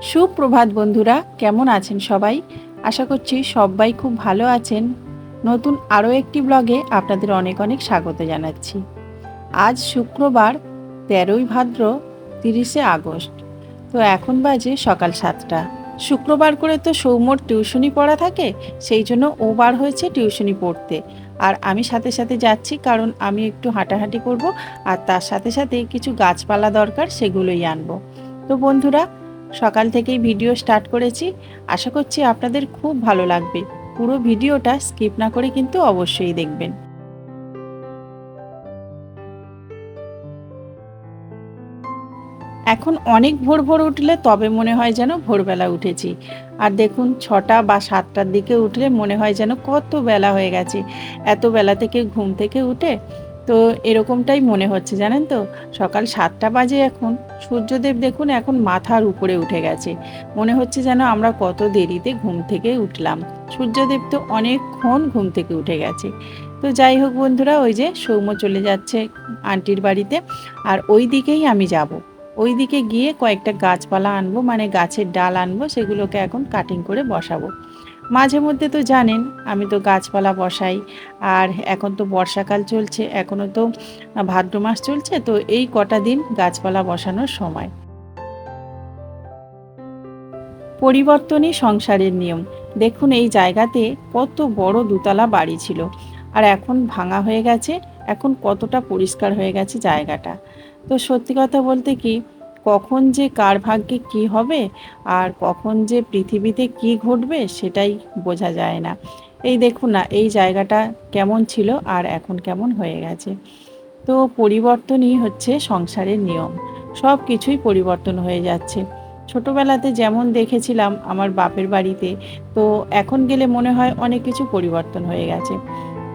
সুপ্রভাত বন্ধুরা, কেমন আছেন সবাই? আশা করছি সবাই খুব ভালো আছেন। নতুন আরও একটি ব্লগে আপনাদের অনেক অনেক স্বাগত জানাচ্ছি। আজ শুক্রবার, 13ই ভাদ্র, 30শে আগস্ট। তো এখন বাজে সকাল 7টা। শুক্রবার করে তো সৌম্যর টিউশনি পড়া থাকে, সেই জন্য ও বার হয়েছে টিউশনি পড়তে। আর আমি সাথে সাথে যাচ্ছি, কারণ আমি একটু হাঁটাহাঁটি করব, আর তার সাথে সাথে কিছু গাছপালা দরকার, সেগুলোই আনবো। তো বন্ধুরা, সকাল থেকেই ভিডিও স্টার্ট করেছি, আশা করছি আপনাদের খুব ভালো লাগবে। পুরো ভিডিওটা স্কিপ না করে কিন্তু অবশ্যই দেখবেন। এখন অনেক ভোর ভোর উঠলে তবে মনে হয় যেন ভোরবেলা উঠেছি। আর দেখুন, 6টা বা 7টার দিকে উঠলে মনে হয় যেন কত বেলা হয়ে গেছে। এত বেলা থেকে ঘুম থেকে উঠে তো এরকমটাই মনে হচ্ছে, জানেন তো। সকাল 7টা বাজে এখন। সূর্যদেব দেখুন এখন মাথার উপরে উঠে গেছে। মনে হচ্ছে যেন আমরা কত দেরিতে ঘুম থেকে উঠলাম। সূর্যদেব তো অনেকক্ষণ ঘুম থেকে উঠে গেছে। তো যাই হোক বন্ধুরা, ওই যে সৌম্য চলে যাচ্ছে আন্টির বাড়িতে, আর ওই দিকেই আমি যাব। ওই দিকে গিয়ে কয়েকটা গাছপালা আনবো, মানে গাছের ডাল আনবো, সেগুলোকে এখন কাটিং করে বসাবো। মাঝে মধ্যে তো জানেন আমি তো গাছপালা বসাই। আর এখন তো বর্ষাকাল চলছে, এখনও তো ভাদ্র মাস চলছে, তো এই কটা দিন গাছপালা বসানোর সময়। পরিবর্তনই সংসারের নিয়ম। দেখুন, এই জায়গাতে কত বড় দুতলা বাড়ি ছিল, আর এখন ভাঙা হয়ে গেছে। এখন কতটা পরিষ্কার হয়ে গেছে জায়গাটা। তো সত্যি কথা বলতে কি, কখন যে কার ভাগ্যে কি হবে আর কখন যে পৃথিবীতে কি ঘটবে সেটাই বোঝা যায় না। এই দেখুন না, এই জায়গাটা কেমন ছিল আর এখন কেমন হয়ে গেছে। তো পরিবর্তনই হচ্ছে সংসারের নিয়ম। সব কিছুই পরিবর্তন হয়ে যাচ্ছে। ছোটবেলাতে যেমন দেখেছিলাম আমার বাপের বাড়িতে, তো এখন গেলে মনে হয় অনেক কিছু পরিবর্তন হয়ে গেছে।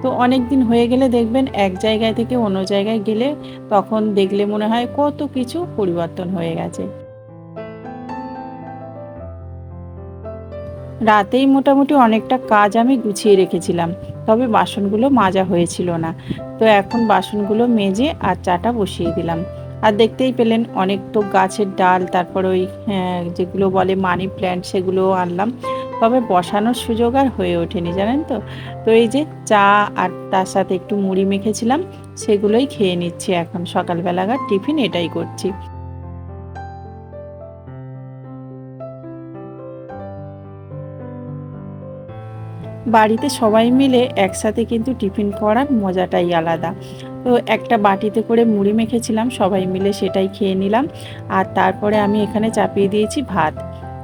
তো অনেক দিন হয়ে গেলে দেখবেন এক জায়গায় থেকে অন্য জায়গায় গেলে তখন দেখলে মনে হয় কত কিছু পরিবর্তন হয়ে গেছে। রাতেই মোটামুটি অনেকটা কাজ আমি গুছিয়ে রেখেছিলাম, তবে বাসনগুলো মাজা হয়েছিল না। তো এখন বাসনগুলো মেজে আর চাটা বসিয়ে দিলাম। আর দেখতেই পেলেন অনেক তো গাছের ডাল, তারপর ওই যেগুলো বলে মানি প্ল্যান্ট, সেগুলোও আনলাম। তবে বসানোর সুযোগ আর হয়ে ওঠেনি, জানেন তো। তো এই যে চা আর তার সাথে একটু মুড়ি মেখেছিলাম, সেগুলোই খেয়ে নিচ্ছি। এখন সকালবেলাকার টিফিন এটাই করছি। বাড়িতে সবাই মিলে একসাথে কিন্তু টিফিন করার মজাটাই আলাদা। তো একটা বাটিতে করে মুড়ি মেখেছিলাম, সবাই মিলে সেটাই খেয়ে নিলাম। আর তারপরে আমি এখানে চাপিয়ে দিয়েছি ভাত,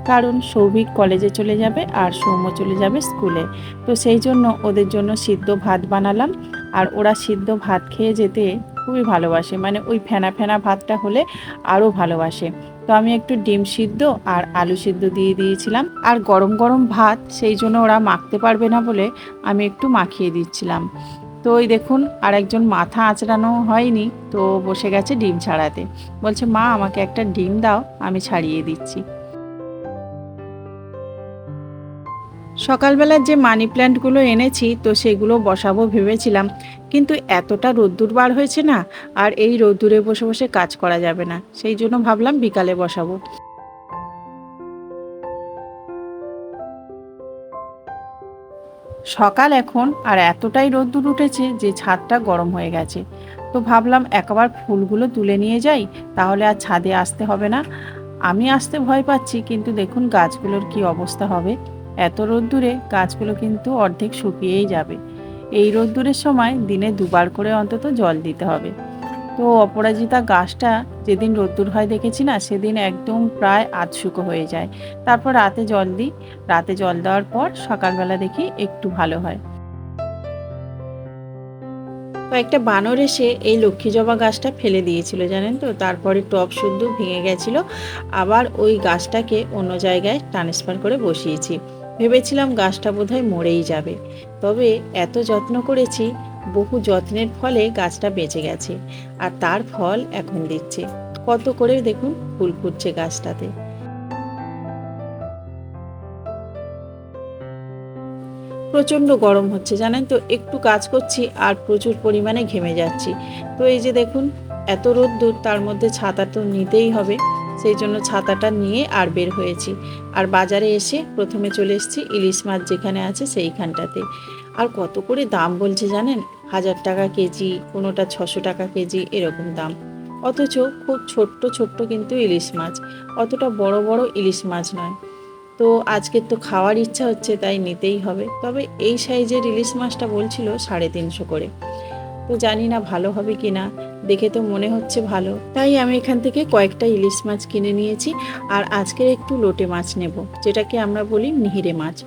কারণ সৌভিক কলেজে চলে যাবে আর সৌম্য চলে যাবে স্কুলে। তো সেই জন্য ওদের জন্য সিদ্ধ ভাত বানালাম। আর ওরা সিদ্ধ ভাত খেয়ে যেতে খুবই ভালোবাসে, মানে ওই ফেনা ফেনা ভাতটা হলে আরও ভালোবাসে। তো আমি একটু ডিম সিদ্ধ আর আলু সিদ্ধ দিয়ে দিয়েছিলাম, আর গরম গরম ভাত, সেই জন্য ওরা মাখতে পারবে না বলে আমি একটু মাখিয়ে দিচ্ছিলাম। তো ওই দেখুন, আর একজন মাথা আঁচড়ানো হয়নি, তো বসে গেছে ডিম ছাড়াতে। বলছে, মা আমাকে একটা ডিম দাও, আমি ছাড়িয়ে দিচ্ছি। সকালবেলার যে মানি প্ল্যান্টগুলো এনেছি, তো সেগুলো বসাবো ভেবেছিলাম, কিন্তু এতটা রোদ্দুর বার হয়েছে না, আর এই রোদ্দুরে বসে বসে কাজ করা যাবে না, সেই জন্য ভাবলাম বিকালে বসাবো। সকাল এখন, আর এতটাই রোদ্দুর উঠেছে যে ছাদটা গরম হয়ে গেছে। তো ভাবলাম একবার ফুলগুলো তুলে নিয়ে যাই, তাহলে আর ছাদে আসতে হবে না। আমি আসতে ভয় পাচ্ছি, কিন্তু দেখুন গাছগুলোর কি অবস্থা হবে। এত রোদ্দুরে গাছগুলো কিন্তু অর্ধেক শুকিয়েই যাবে। এই রোদ্দুরের সময় দিনে দুবার করে অন্তত জল দিতে হবে। তো অপরাজিতা গাছটা যেদিন রোদ্দুর হয় দেখেছি না, সেদিন একদম প্রায় আধশুকো হয়ে যায়। তারপর রাতে জল দিই। রাতে জল দেওয়ার পর সকালবেলা দেখি একটু ভালো হয়। কয়েকটা বানর এসে এই লক্ষ্মী জবা গাছটা ফেলে দিয়েছিল, জানেন তো। তারপরে টব শুদ্ধ ভেঙে গেছিল। আবার ওই গাছটাকে অন্য জায়গায় ট্রান্সফার করে বসিয়েছি। ভেবেছিলাম গাছটা বোধহয় মরেই যাবে, তবে এত যত্ন করেছি, বহু যত্নের ফলে গাছটা বেঁচে গেছে। আর তার ফল এখন দিচ্ছে। কত করে দেখুন ফুল ফুটছে গাছটাতে। প্রচণ্ড গরম হচ্ছে, জানেন তো। একটু কাজ করছি আর প্রচুর পরিমাণে ঘেমে যাচ্ছি। তো এই যে দেখুন, এত রোদ্দুর, তার মধ্যে ছাতা তো নিতেই হবে। সেই জন্য ছাতাটা নিয়ে আর বের হয়েছি। আর বাজারে এসে প্রথমে চলে এসেছি ইলিশ মাছ যেখানে আছে সেইখানটাতে। আর কত করে দাম বলছে জানেন, 1000 টাকা কেজি, কোনোটা 600 টাকা কেজি, এরকম দাম। অথচ খুব ছোট্ট ছোট্ট কিন্তু ইলিশ মাছ, অতটা বড় বড় ইলিশ মাছ নয়। তো আজকের তো খাওয়ার ইচ্ছা হচ্ছে, তাই নিতেই হবে। তবে এই সাইজের ইলিশ মাছটা বলছিল 350 করে। তো জানি না ভালো হবে কি না, দেখে তো মনে হচ্ছে ভালো, তাই আমি এখান থেকে কয়েকটা ইলিশ মাছ কিনে নিয়েছি। আর আজকের একটু লোটে মাছ নেব, যেটাকে আমরা বলি নিহিরে মাছ।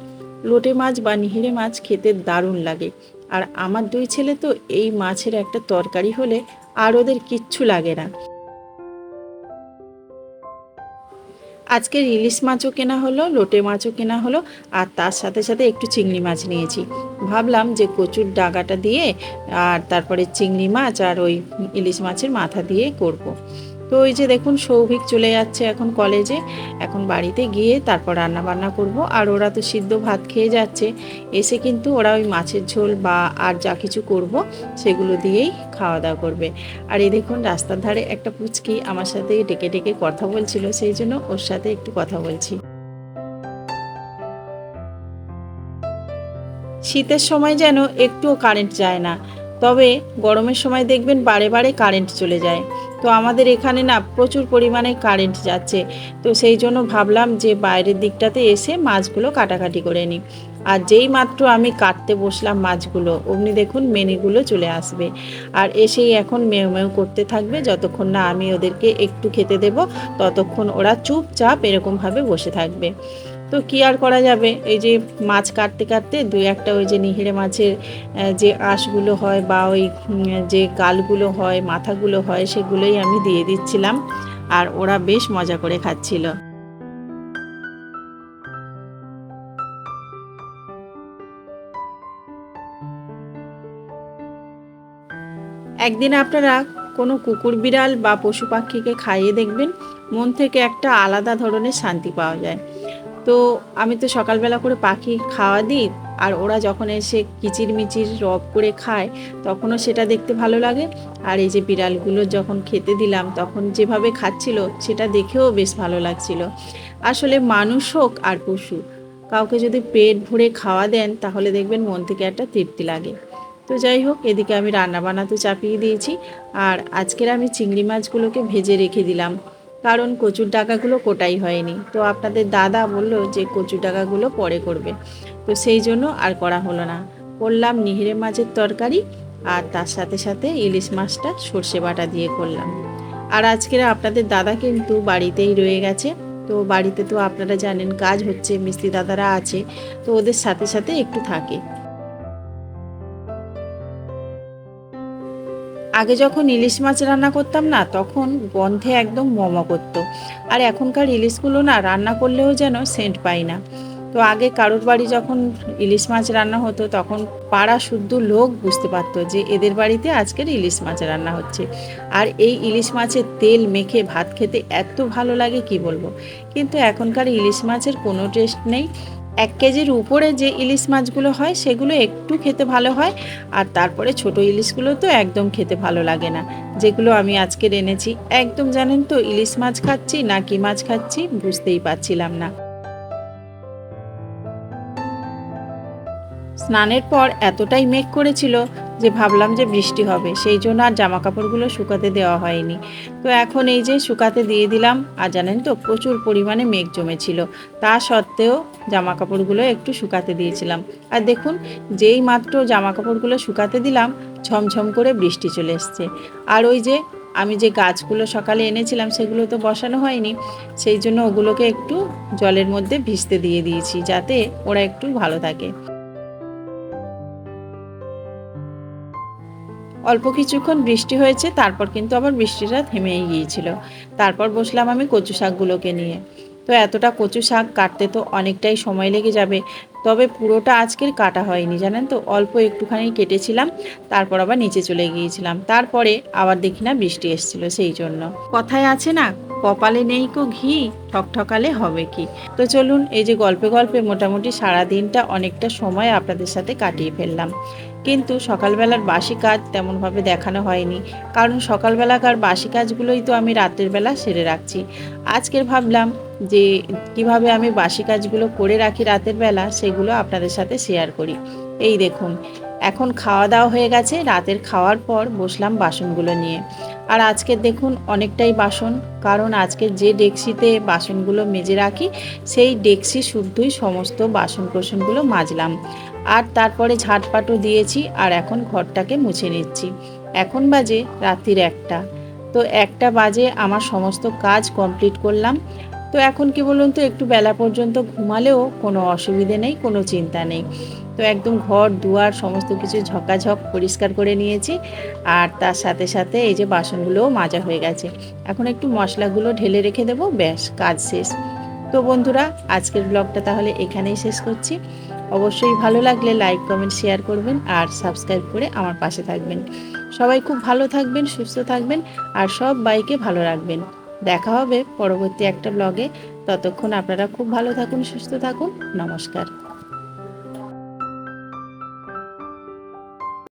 লোটে মাছ বা নিহিরে মাছ খেতে দারুণ লাগে। আর আমার 2 ছেলে তো এই মাছের একটা তরকারি হলে আর ওদের কিচ্ছু লাগে না। আজকের ইলিশ মাছও কেনা হলো, লোটে মাছও কেনা হলো, আর তার সাথে সাথে একটু চিংড়ি মাছ নিয়েছি। ভাবলাম যে কচুর ডাগাটা দিয়ে আর তারপরে চিংড়ি মাছ আর ওই ইলিশ মাছের মাথা দিয়ে করব। তো ওই যে দেখুন সৌভিক চলে যাচ্ছে এখন কলেজে, এখন বাড়িতে গিয়ে তারপর রান্না বান্না করব। আর ওরা তো সিদ্ধ ভাত খেয়ে যাচ্ছে, এসে কিন্তু ওরা ওই মাছের ঝোল বা আর যা কিছু করব সেগুলো দিয়েই খাওয়া দাওয়া করবে। আর এই দেখুন রাস্তার ধারে একটা পুচকি আমার সাথে ডেকে ডেকে কথা বলছিল, সেই জন্য ওর সাথে একটু কথা বলছি। শীতের সময় যেন একটুও কারেন্ট যায় না, তবে গরমের সময় দেখবেন বারে বারে কারেন্ট চলে যায়। তো আমাদের এখানে না প্রচুর পরিমাণে কারেন্ট যাচ্ছে। তো সেই জন্য ভাবলাম যে বাইরের দিকটাতে এসে মাছগুলো কাটাকাটি করে নিই। আর যেই মাত্র আমি কাটতে বসলাম মাছগুলো, অমনি দেখুন মেনিগুলো চলে আসবে। আর এসেই এখন মেউ মেউ করতে থাকবে, যতক্ষণ না আমি ওদেরকে একটু খেতে দেব ততক্ষণ ওরা চুপচাপ এরকমভাবে বসে থাকবে। তো কী আর করা যাবে, এই যে মাছ কাটতে কাটতে 2-1টা ওই যে নিহিরে মাছের যে আঁশগুলো হয় বা ওই যে গালগুলো হয়, মাথাগুলো হয়, সেগুলোই আমি দিয়ে দিচ্ছিলাম। আর ওরা বেশ মজা করে খাচ্ছিল। একদিন আপনারা কোনো কুকুর বিড়াল বা পশু পাখিকে খাইয়ে দেখবেন, মন থেকে একটা আলাদা ধরনের শান্তি পাওয়া যায়। তো আমি তো সকালবেলা করে পাখি খাওয়া দিই, আর ওরা যখন এসে কিচিরমিচির রব করে খায় তখনও সেটা দেখতে ভালো লাগে। আর এই যে বিড়ালগুলো যখন খেতে দিলাম তখন যেভাবে খাচ্ছিল সেটা দেখেও বেশ ভালো লাগছিল। আসলে মানুষ হোক আর পশু, কাউকে যদি পেট ভরে খাওয়া দেন তাহলে দেখবেন মন থেকে একটা তৃপ্তি লাগে। তো যাই হোক, এদিকে আমি রান্না বান্না তো চাপিয়ে দিয়েছি। আর আজকের আমি চিংড়ি মাছগুলোকে ভেজে রেখে দিলাম, কারণ কচুর ডাঁটাগুলো কোটাই হয়নি। তো আপনাদের দাদা বলল যে কচুর ডাঁটাগুলো পরে করবে, তো সেই জন্য আর করা হলো না। করলাম নিহিরে মাছের তরকারি, আর তার সাথে সাথে ইলিশ মাছটা সর্ষে বাটা দিয়ে করলাম। আর আজকের আপনাদের দাদা কিন্তু বাড়িতেই রয়ে গেছে। তো বাড়িতে তো আপনারা জানেন কাজ হচ্ছে, মিস্ত্রি দাদারা আছে, তো ওদের সাথে সাথে একটু থাকে। আগে যখন ইলিশ মাছ রান্না করতাম না, তখন গন্ধে একদম করতো। আর এখনকার ইলিশগুলো না রান্না করলেও যেন সেন্ট পাই না। তো আগে কারোর বাড়ি যখন ইলিশ মাছ রান্না হতো তখন পাড়া শুদ্ধ লোক বুঝতে পারতো যে এদের বাড়িতে আজকের ইলিশ মাছ রান্না হচ্ছে। আর এই ইলিশ মাছের তেল মেখে ভাত খেতে এত ভালো লাগে কি বলবো। কিন্তু এখনকার ইলিশ মাছের কোনো টেস্ট নেই। 1 কেজির উপরে যে ইলিশ মাছগুলো হয় সেগুলো একটু খেতে ভালো হয়, আর তারপরে ছোট ইলিশগুলো তো একদম খেতে ভালো লাগে না। যেগুলো আমি আজকের এনেছি, একদম জানেন তো ইলিশ মাছ খাচ্ছি না কি মাছ খাচ্ছি বুঝতেই পারছিলাম না। স্নানের পর এতটাই মেঘ করেছিল যে ভাবলাম যে বৃষ্টি হবে, সেই জন্য আর জামা কাপড়গুলো শুকাতে দেওয়া হয়নি। তো এখন এই যে শুকাতে দিয়ে দিলাম। আর জানেন তো প্রচুর পরিমাণে মেঘ জমেছিল, তা সত্ত্বেও জামা কাপড়গুলো একটু শুকাতে দিয়েছিলাম। আর দেখুন যেই মাত্র জামা কাপড়গুলো শুকাতে দিলাম, ঝমঝম করে বৃষ্টি চলে এসছে। আর ওই যে আমি যে গাছগুলো সকালে এনেছিলাম সেগুলো তো বসানো হয়নি, সেই জন্য ওগুলোকে একটু জলের মধ্যে ভিজতে দিয়ে দিয়েছি যাতে ওরা একটু ভালো থাকে। অল্প কিছুক্ষণ বৃষ্টি হয়েছে, তারপর কিন্তু আবার বৃষ্টিটা থেমেই গিয়েছিল। তারপর বসলাম আমি কচু শাকগুলোকে নিয়ে। তো এতটা কচু শাক কাটতে তো অনেকটাই সময় লেগে যাবে, তবে পুরোটা আজকের কাটা হয়নি জানেন তো, অল্প একটুখানি কেটেছিলাম, তারপর আবার নিচে চলে গিয়েছিলাম। তারপরে আবার দেখি না বৃষ্টি এসেছিল, সেই জন্য। কথায় আছে না, কপালে নেই কো ঘি, ঠকঠকালে হবে কি। তো চলুন, এই যে গল্পে গল্পে মোটামুটি সারা দিনটা অনেকটা সময় আপনাদের সাথে কাটিয়ে ফেললাম। কিন্তু সকালবেলার বাসি কাজ তেমনভাবে দেখানো হয়নি, কারণ সকালবেলাকার বাসি কাজগুলোই তো আমি রাতের বেলা সেরে রাখছি। আজকের ভাবলাম যে কিভাবে আমি বাসি কাজগুলো করে রাখি রাতের বেলা, সেগুলো আপনাদের সাথে শেয়ার করি। এই দেখুন, এখন খাওয়া দাওয়া হয়ে গেছে, রাতের খাওয়ার পর বসলাম বাসনগুলো নিয়ে। আর আজকে দেখুন অনেকটাই বাসন, কারণ আজকে যে ডেকচিতে বাসনগুলো মেজে রাখি সেই ডেকচি শুদ্ধই সমস্ত বাসন কোসনগুলো মাজলাম। আর তারপরে ঝাঁটপাটও দিয়েছি, আর এখন ঘরটাকে মুছে নিচ্ছি। এখন বাজে রাত্রির 1টা। তো 1টা বাজে আমার সমস্ত কাজ কমপ্লিট করলাম। তো এখন কি বলুন তো, একটু বেলা পর্যন্ত ঘুমালেও কোনো অসুবিধে নেই, কোনো চিন্তা নেই। তো একদম ঘর দুয়ার সমস্ত কিছু ঝকাঝক পরিষ্কার করে নিয়েছি। আর তার সাথে সাথে এই যে বাসনগুলোও মাজা হয়ে গেছে। এখন একটু মশলাগুলো ঢেলে রেখে দেবো, ব্যাস কাজ শেষ। তো বন্ধুরা, আজকের ব্লগটা তাহলে এখানেই শেষ করছি। অবশ্যই ভালো লাগলে লাইক কমেন্ট শেয়ার করবেন আর সাবস্ক্রাইব করে আমার পাশে থাকবেন। সবাই খুব ভালো থাকবেন, সুস্থ থাকবেন আর সব বাইকে ভালো রাখবেন। দেখা হবে পরবর্তী একটা ব্লগে। ততক্ষণ আপনারা খুব ভালো থাকুন, সুস্থ থাকুন। নমস্কার।